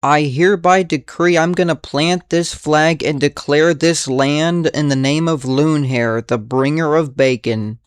I hereby decree I'm gonna plant this flag and declare this land in the name of Loonhair, the bringer of bacon.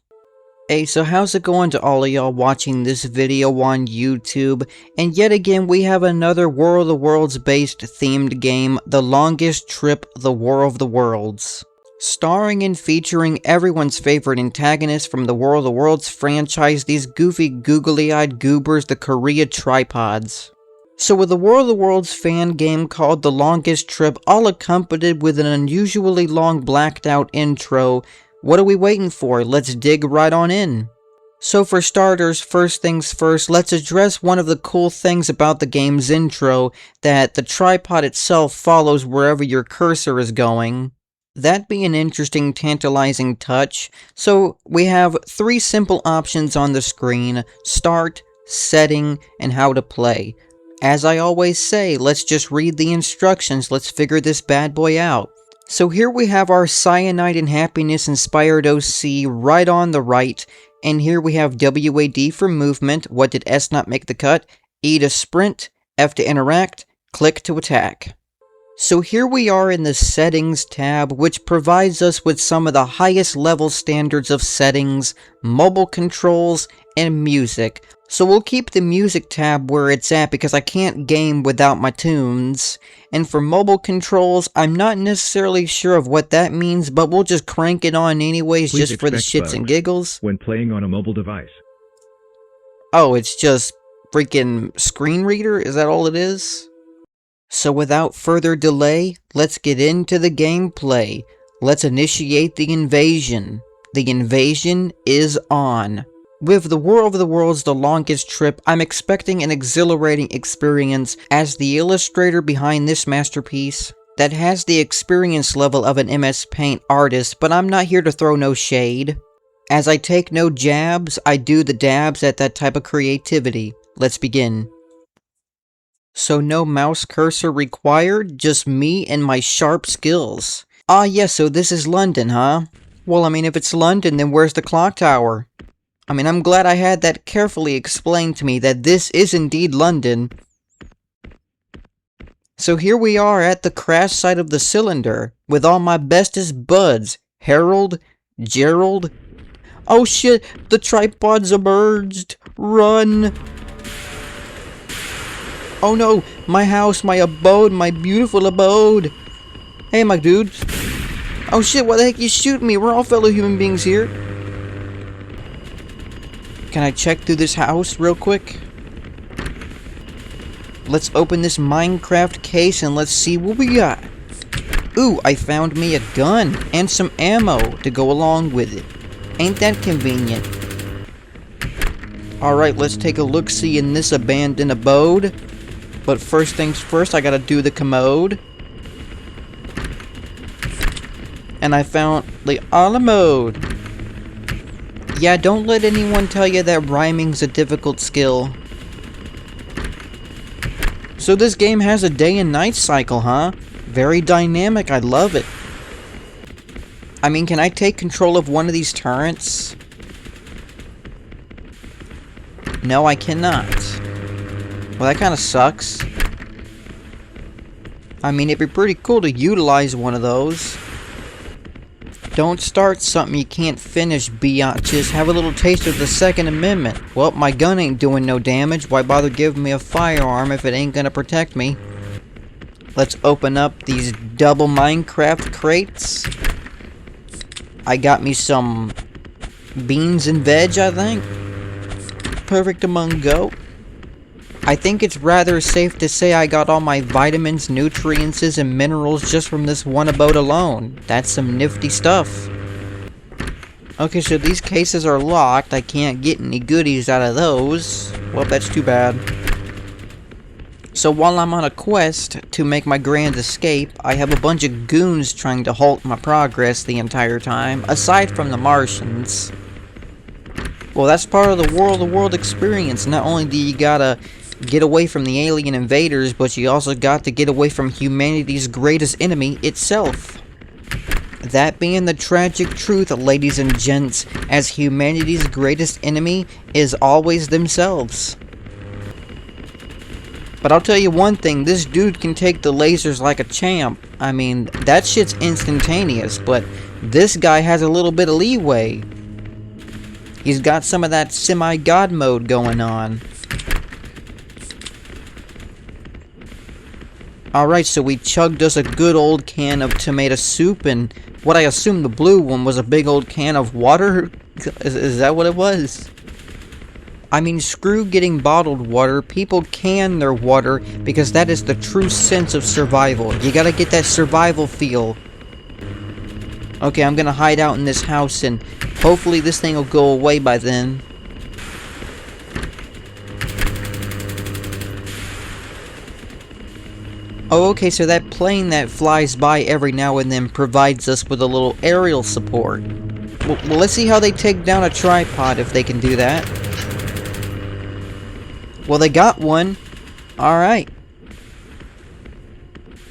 Hey, so how's it going to all of y'all watching this video on YouTube? And yet again, we have another War of the Worlds based themed game, The Longest Trip, The War of the Worlds. Starring and featuring everyone's favorite antagonist from the War of the Worlds franchise, these goofy googly-eyed goobers, the Korea Tripods. So with the War of the Worlds fan game called The Longest Trip, all accompanied with an unusually long blacked out intro, what are we waiting for? Let's dig right on in. So for starters, first things first, let's address one of the cool things about the game's intro, that the tripod itself follows wherever your cursor is going. That'd be an interesting, tantalizing touch. So we have three simple options on the screen: start, setting, and how to play. As I always say, let's just read the instructions, let's figure this bad boy out. So here we have our Cyanide and Happiness inspired OC right on the right, and here we have WAD for movement. What did S not make the cut? E to sprint, F to interact, click to attack. So here we are in the Settings tab, which provides us with some of the highest level standards of settings, mobile controls, and music. So we'll keep the music tab where it's at because I can't game without my tunes. And for mobile controls, I'm not necessarily sure of what that means, but we'll just crank it on anyways, Please just for the shits bugs and giggles. when playing on a mobile device. Oh, it's just freaking screen reader? Is that all it is? So without further delay, let's get into the gameplay. Let's initiate the invasion. The invasion is on. With the War of the Worlds The Longest Trip, I'm expecting an exhilarating experience as the illustrator behind this masterpiece that has the experience level of an MS Paint artist, but I'm not here to throw no shade. As I take no jabs, I do the dabs at that type of creativity. Let's begin. So no mouse cursor required, just me and my sharp skills. Ah yes, so this is London, huh? Well, I mean, if it's London, then where's the clock tower? I mean, I'm glad I had that carefully explained to me that this is indeed London. So here we are at the crash site of the cylinder, with all my bestest buds, Harold, Gerald. Oh shit, the tripods emerged! Run! Oh no, my house, my abode, my beautiful abode! Hey, my dudes. Oh shit, why the heck you shooting me? We're all fellow human beings here. Can I check through this house real quick? Let's open this Minecraft case and let's see what we got. Ooh, I found me a gun and some ammo to go along with it. Ain't that convenient? Alright, let's take a look-see in this abandoned abode. But first things first, I gotta do the commode. And I found the a la mode. Yeah, don't let anyone tell you that rhyming's a difficult skill. So this game has a day and night cycle, huh? Very dynamic, I love it. I mean, can I take control of one of these turrets? No, I cannot. Well, that kind of sucks. I mean, it'd be pretty cool to utilize one of those. Don't start something you can't finish, biatches. Have a little taste of the Second Amendment. Well, my gun ain't doing no damage. Why bother giving me a firearm if it ain't gonna protect me? Let's open up these double Minecraft crates. I got me some beans and veg, I think. Perfect among go. I think it's rather safe to say I got all my vitamins, nutrients, and minerals just from this one abode alone. That's some nifty stuff. Okay, so these cases are locked. I can't get any goodies out of those. Well, that's too bad. So while I'm on a quest to make my grand escape, I have a bunch of goons trying to halt my progress the entire time, aside from the Martians. Well, that's part of the War of the World experience. Not only do you gotta get away from the alien invaders, but you also got to get away from humanity's greatest enemy itself. That being the tragic truth, ladies and gents, as humanity's greatest enemy is always themselves. But I'll tell you one thing, this dude can take the lasers like a champ. I mean, that shit's instantaneous, but this guy has a little bit of leeway. He's got some of that semi-god mode going on. Alright, so we chugged us a good old can of tomato soup, and what I assume the blue one was a big old can of water? Is that what it was? I mean, screw getting bottled water. People can their water because that is the true sense of survival. You gotta get that survival feel. Okay, I'm gonna hide out in this house and hopefully this thing will go away by then. Oh, okay, so that plane that flies by every now and then provides us with a little aerial support. Well, let's see how they take down a tripod if they can do that. Well, they got one. Alright.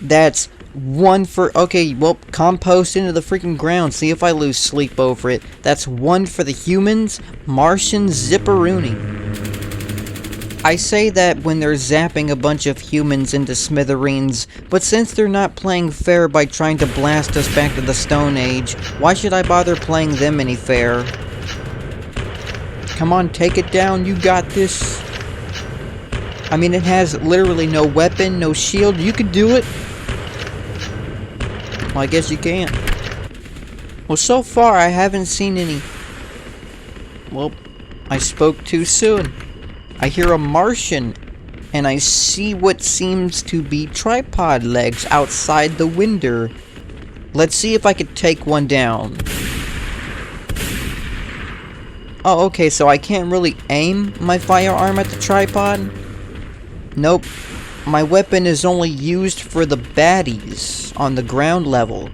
That's one for... Okay, well, compost into the freaking ground. See if I lose sleep over it. That's one for the humans. Martian Zipperoonie. I say that when they're zapping a bunch of humans into smithereens, but since they're not playing fair by trying to blast us back to the Stone Age, why should I bother playing them any fair? Come on, take it down, you got this. I mean, it has literally no weapon, no shield, you could do it. Well, I guess you can't. Well, so far I haven't seen any... Well, I spoke too soon. I hear a Martian, and I see what seems to be tripod legs outside the window. Let's see if I could take one down. Oh, okay, so I can't really aim my firearm at the tripod? Nope. My weapon is only used for the baddies on the ground level.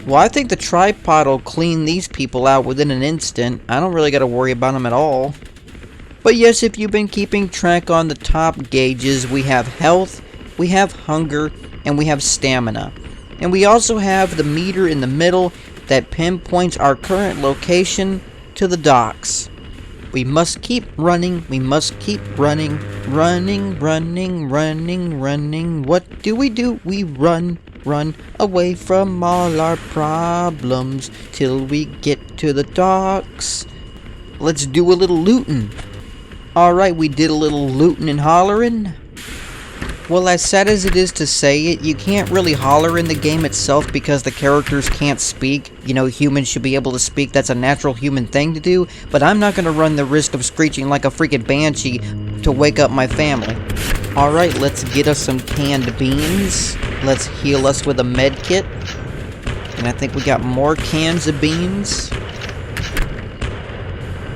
Well, I think the tripod will clean these people out within an instant. I don't really gotta worry about them at all. But yes, if you've been keeping track on the top gauges, we have health, we have hunger, and we have stamina. And we also have the meter in the middle that pinpoints our current location to the docks. We must keep running, we must keep running, running, running, running, running. What do? We run, run away from all our problems till we get to the docks. Let's do a little looting. Alright, we did a little looting and hollering. Well, as sad as it is to say it, you can't really holler in the game itself because the characters can't speak. You know, humans should be able to speak, that's a natural human thing to do, but I'm not gonna run the risk of screeching like a freaking banshee to wake up my family. Alright, let's get us some canned beans. Let's heal us with a med kit. And I think we got more cans of beans.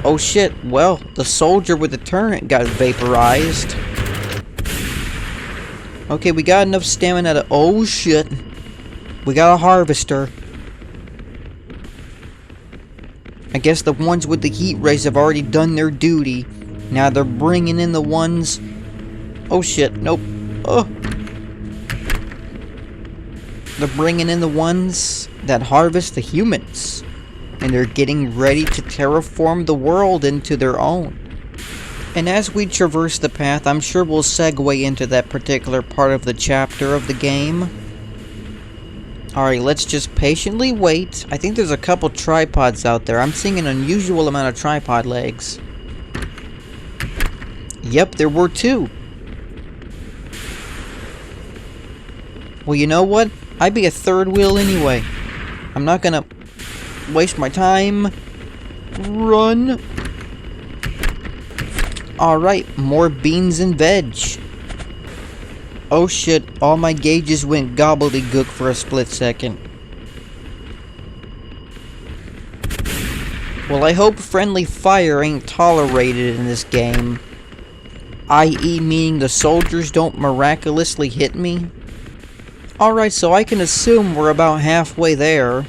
Oh shit, well, the soldier with the turret got vaporized. Okay, we got enough stamina to... Oh shit. We got a harvester. I guess the ones with the heat rays have already done their duty. Now they're bringing in the ones... Oh shit, nope. Oh. They're bringing in the ones that harvest the humans. And they're getting ready to terraform the world into their own. And as we traverse the path, I'm sure we'll segue into that particular part of the chapter of the game. Alright, let's just patiently wait. I think there's a couple tripods out there. I'm seeing an unusual amount of tripod legs. Yep, there were two. Well, you know what? I'd be a third wheel anyway. I'm not gonna waste my time. Run. Alright, more beans and veg. Oh shit, all my gauges went gobbledygook for a split second. Well, I hope friendly fire ain't tolerated in this game. I.e. meaning the soldiers don't miraculously hit me. Alright, so I can assume we're about halfway there.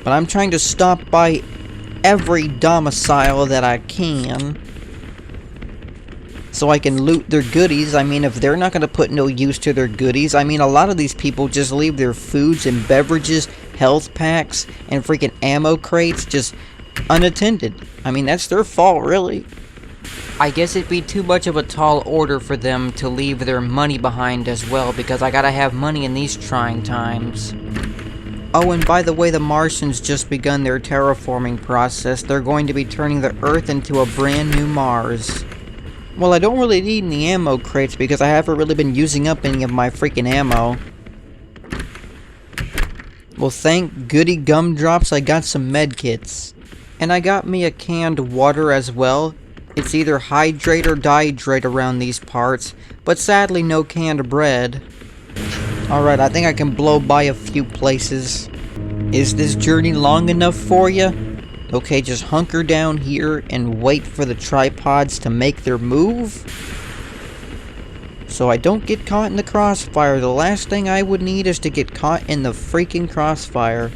But I'm trying to stop by every domicile that I can. So I can loot their goodies. I mean, if they're not going to put no use to their goodies, I mean, a lot of these people just leave their foods and beverages, health packs, and freaking ammo crates just unattended. I mean, that's their fault, really. I guess it'd be too much of a tall order for them to leave their money behind as well, because I gotta have money in these trying times. Oh, and by the way, the Martians just begun their terraforming process. They're going to be turning the Earth into a brand new Mars. Well, I don't really need any ammo crates because I haven't really been using up any of my freaking ammo. Well, thank goody gumdrops, I got some medkits. And I got me a canned water as well. It's either hydrate or dehydrate around these parts, but sadly no canned bread. Alright, I think I can blow by a few places. Is this journey long enough for you? Okay, just hunker down here and wait for the tripods to make their move. So I don't get caught in the crossfire. The last thing I would need is to get caught in the freaking crossfire.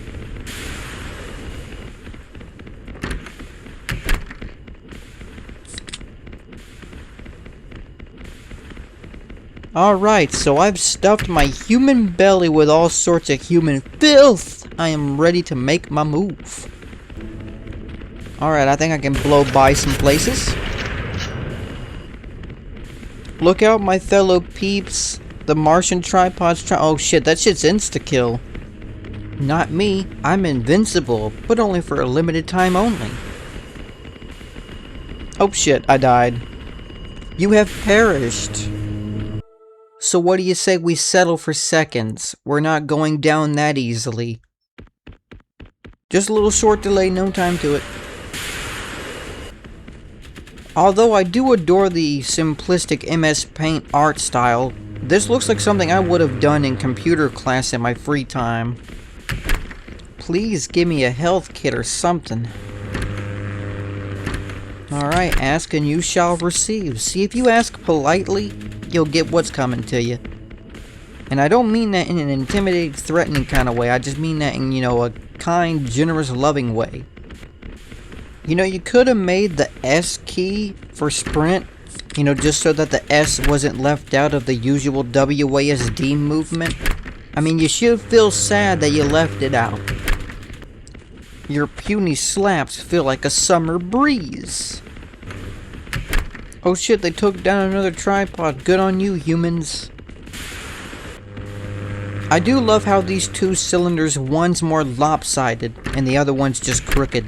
Alright, so I've stuffed my human belly with all sorts of human filth. I am ready to make my move. Alright, I think I can blow by some places. Look out, my fellow peeps. The Martian tripods oh shit, that shit's insta-kill. Not me. I'm invincible, but only for a limited time only. Oh shit, I died. You have perished. So what do you say we settle for seconds? We're not going down that easily. Just a little short delay, no time to it. Although I do adore the simplistic MS Paint art style, this looks like something I would have done in computer class in my free time. Please give me a health kit or something. Alright, ask and you shall receive. See, if you ask politely, you'll get what's coming to you. And I don't mean that in an intimidating, threatening kind of way. I just mean that in, you know, a kind, generous, loving way. You know, you could have made the S key for sprint, you know, just so that the S wasn't left out of the usual WASD movement. I mean, you should feel sad that you left it out. Your puny slaps feel like a summer breeze. Oh shit, they took down another tripod. Good on you, humans. I do love how these two cylinders, one's more lopsided and the other one's just crooked.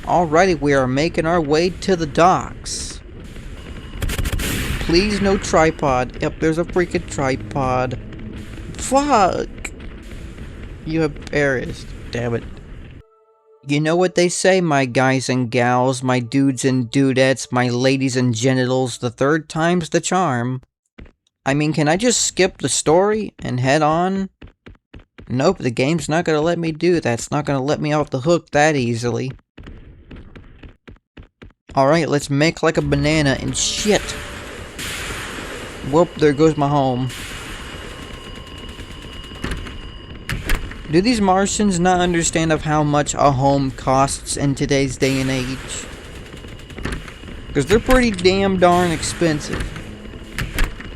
Alrighty, we are making our way to the docks. Please, no tripod. Yep, there's a freaking tripod. Fuck! You have perished. Damn it. You know what they say, my guys and gals, my dudes and dudettes, my ladies and genitals, the third time's the charm. I mean, can I just skip the story and head on? Nope, the game's not gonna let me do that. It's not gonna let me off the hook that easily. Alright, let's make like a banana and shit. Whoop, there goes my home. Do these Martians not understand of how much a home costs in today's day and age? Because they're pretty damn darn expensive.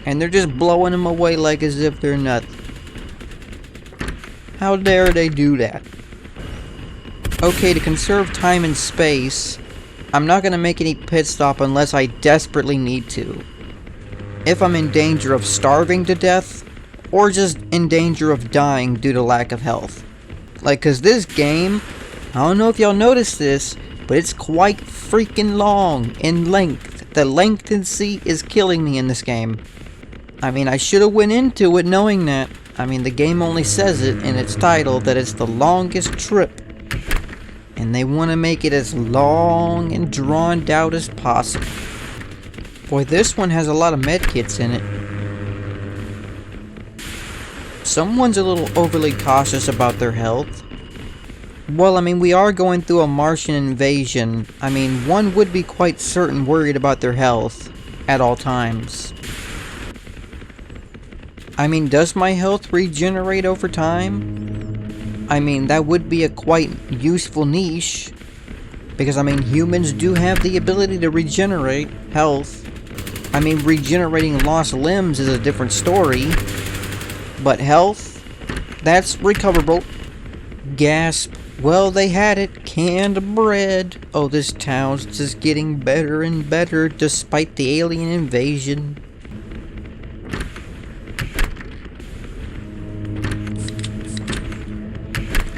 And they're just blowing them away like as if they're nothing. How dare they do that? Okay, to conserve time and space, I'm not going to make any pit stop unless I desperately need to. If I'm in danger of starving to death, or just in danger of dying due to lack of health. Like, cause this game, I don't know if y'all noticed this, but it's quite freaking long in length. The lengthency is killing me in this game. I mean, I should have went into it knowing that. I mean, the game only says it in its title that it's the longest trip. And they want to make it as long and drawn out as possible. Boy, this one has a lot of medkits in it. Someone's a little overly cautious about their health. Well, I mean, we are going through a Martian invasion. I mean, one would be quite certain worried about their health at all times. I mean, does my health regenerate over time? I mean, that would be a quite useful niche. Because, I mean, humans do have the ability to regenerate health. I mean, regenerating lost limbs is a different story. But health, that's recoverable. Gasp. Well, they had it. Canned bread. Oh, this town's just getting better and better despite the alien invasion.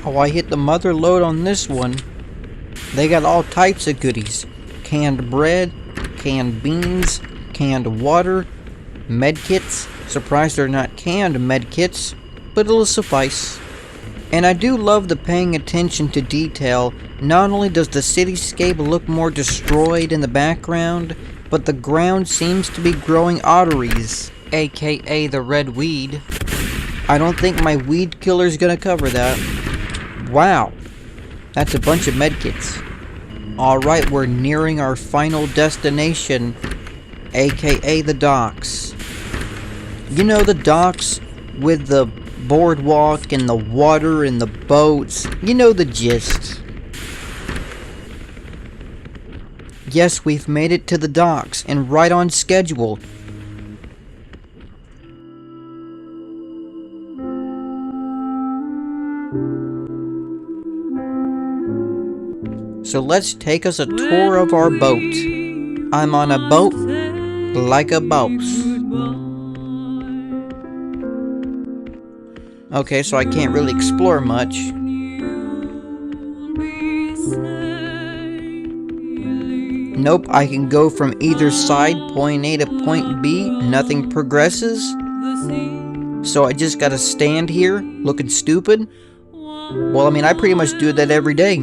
Oh, I hit the mother load on this one. They got all types of goodies. Canned bread, canned beans, canned water, medkits. Surprised they're not canned medkits, but it'll suffice. And I do love the paying attention to detail. Not only does the cityscape look more destroyed in the background, but the ground seems to be growing arteries, aka the red weed. I don't think my weed killer's gonna cover that. Wow, that's a bunch of medkits. Alright, we're nearing our final destination, aka the docks. You know, the docks with the boardwalk and the water and the boats. You know the gist. Yes, we've made it to the docks, and right on schedule. So let's take us a tour of our boat. I'm on a boat like a boss. Okay, so I can't really explore much. Nope, I can go from either side, point A to point B, nothing progresses. So I just gotta stand here, looking stupid? Well, I mean, I pretty much do that every day.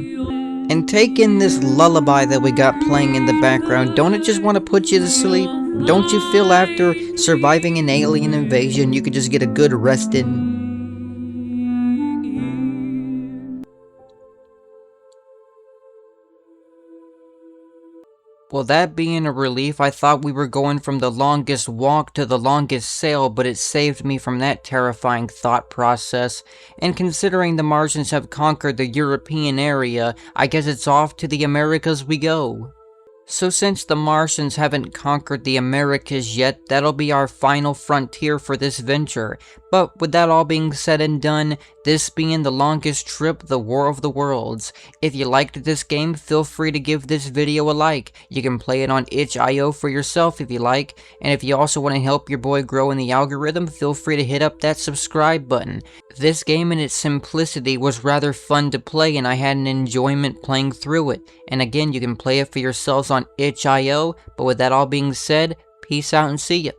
And take in this lullaby that we got playing in the background. Don't it just want to put you to sleep? Don't you feel after surviving an alien invasion, you could just get a good rest in? Well, that being a relief, I thought we were going from the longest walk to the longest sail, but it saved me from that terrifying thought process. And considering the Martians have conquered the European area, I guess it's off to the Americas we go. So since the Martians haven't conquered the Americas yet, that'll be our final frontier for this venture. But with that all being said and done, this being the longest trip, the War of the Worlds. If you liked this game, feel free to give this video a like. You can play it on itch.io for yourself if you like. And if you also want to help your boy grow in the algorithm, feel free to hit up that subscribe button. This game in its simplicity was rather fun to play, and I had an enjoyment playing through it. And again, you can play it for yourselves on itch.io. But with that all being said, peace out and see ya.